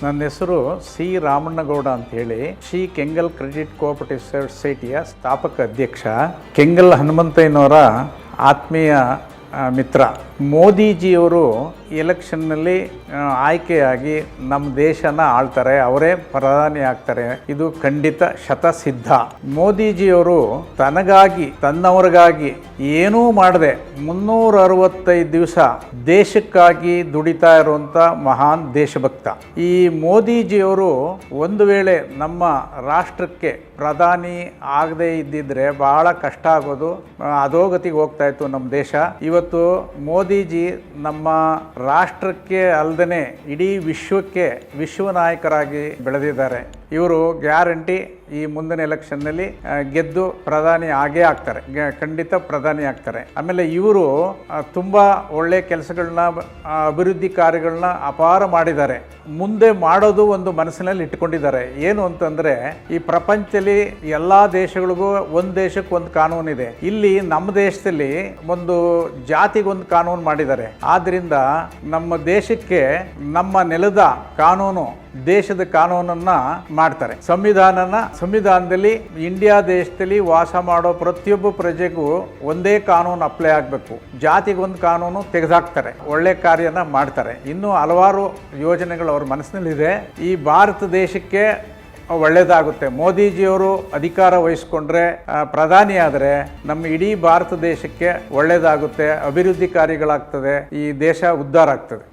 ನನ್ನ ಹೆಸರು ಸಿ ರಾಮಣ್ಣಗೌಡ ಅಂತ ಹೇಳಿ ಶ್ರೀ ಕೆಂಗಲ್ ಕ್ರೆಡಿಟ್ ಕೋಆಪರೇಟಿವ್ ಸೊಸೈಟಿಯ ಸ್ಥಾಪಕ ಅಧ್ಯಕ್ಷ. ಕೆಂಗಲ್ ಹನುಮಂತಯ್ಯನವರ ಆತ್ಮೀಯ ಮಿತ್ರ. ಮೋದಿಜಿಯವರು ಎಲೆಕ್ಷನ್ನಲ್ಲಿ ಆಯ್ಕೆಯಾಗಿ ನಮ್ಮ ದೇಶನ ಆಳ್ತಾರೆ, ಅವರೇ ಪ್ರಧಾನಿ ಆಗ್ತಾರೆ, ಇದು ಖಂಡಿತ ಶತಸಿದ್ಧ. ಮೋದಿಜಿಯವರು ತನಗಾಗಿ ತನ್ನವರಿಗಾಗಿ ಏನೂ ಮಾಡದೆ 365 ದಿವಸ ದೇಶಕ್ಕಾಗಿ ದುಡಿತಾ ಇರುವಂಥ ಮಹಾನ್ ದೇಶಭಕ್ತ. ಈ ಮೋದಿಜಿಯವರು ಒಂದು ವೇಳೆ ನಮ್ಮ ರಾಷ್ಟ್ರಕ್ಕೆ ಪ್ರಧಾನಿ ಆಗದೇ ಇದ್ದಿದ್ರೆ ಬಹಳ ಕಷ್ಟ ಆಗೋದು, ಅಧೋಗತಿಗೆ ಹೋಗ್ತಾ ಇತ್ತು ನಮ್ಮ ದೇಶ. ಇವತ್ತು ಮೋದಿಜಿ ನಮ್ಮ ರಾಷ್ಟ್ರಕ್ಕೆ ಅಲ್ಲದೆ ಇಡೀ ವಿಶ್ವಕ್ಕೆ ವಿಶ್ವ ನಾಯಕರಾಗಿ ಬೆಳೆದಿದ್ದಾರೆ. ಇವರು ಗ್ಯಾರಂಟಿ ಈ ಮುಂದಿನ ಎಲೆಕ್ಷನ್ನಲ್ಲಿ ಗೆದ್ದು ಪ್ರಧಾನಿ ಆಗೇ ಆಗ್ತಾರೆ, ಖಂಡಿತ ಪ್ರಧಾನಿ ಆಗ್ತಾರೆ. ಆಮೇಲೆ ಇವರು ತುಂಬ ಒಳ್ಳೆ ಕೆಲಸಗಳನ್ನ, ಅಭಿವೃದ್ಧಿ ಕಾರ್ಯಗಳನ್ನ ಅಪಾರ ಮಾಡಿದ್ದಾರೆ. ಮುಂದೆ ಮಾಡೋದು ಒಂದು ಮನಸ್ಸಿನಲ್ಲಿ ಇಟ್ಕೊಂಡಿದ್ದಾರೆ. ಏನು ಅಂತಂದರೆ, ಈ ಪ್ರಪಂಚದಲ್ಲಿ ಎಲ್ಲ ದೇಶಗಳಿಗೂ ಒಂದು ದೇಶಕ್ಕೆ ಒಂದು ಕಾನೂನಿದೆ. ಇಲ್ಲಿ ನಮ್ಮ ದೇಶದಲ್ಲಿ ಒಂದು ಜಾತಿಗೊಂದು ಕಾನೂನು ಮಾಡಿದ್ದಾರೆ. ಆದ್ದರಿಂದ ನಮ್ಮ ದೇಶಕ್ಕೆ ನಮ್ಮ ನೆಲದ ಕಾನೂನು, ದೇಶದ ಕಾನೂನನ್ನ ಮಾಡ್ತಾರೆ. ಸಂವಿಧಾನದಲ್ಲಿ ಇಂಡಿಯಾ ದೇಶದಲ್ಲಿ ವಾಸ ಮಾಡೋ ಪ್ರತಿಯೊಬ್ಬ ಪ್ರಜೆಗೂ ಒಂದೇ ಕಾನೂನು ಅಪ್ಲೈ ಆಗಬೇಕು. ಜಾತಿಗೊಂದು ಕಾನೂನು ತೆಗೆದುಹಾಕ್ತಾರೆ, ಒಳ್ಳೆ ಕಾರ್ಯನ ಮಾಡ್ತಾರೆ. ಇನ್ನೂ ಹಲವಾರು ಯೋಜನೆಗಳು ಅವ್ರ ಮನಸ್ಸಿನಲ್ಲಿದೆ. ಈ ಭಾರತ ದೇಶಕ್ಕೆ ಒಳ್ಳೆಯದಾಗುತ್ತೆ. ಮೋದಿಜಿಯವರು ಅಧಿಕಾರ ವಹಿಸ್ಕೊಂಡ್ರೆ, ಪ್ರಧಾನಿ ಆದರೆ ನಮ್ಮ ಇಡೀ ಭಾರತ ದೇಶಕ್ಕೆ ಒಳ್ಳೆಯದಾಗುತ್ತೆ, ಅಭಿವೃದ್ಧಿ ಕಾರ್ಯಗಳಾಗ್ತದೆ, ಈ ದೇಶ ಉದ್ಧಾರ ಆಗ್ತದೆ.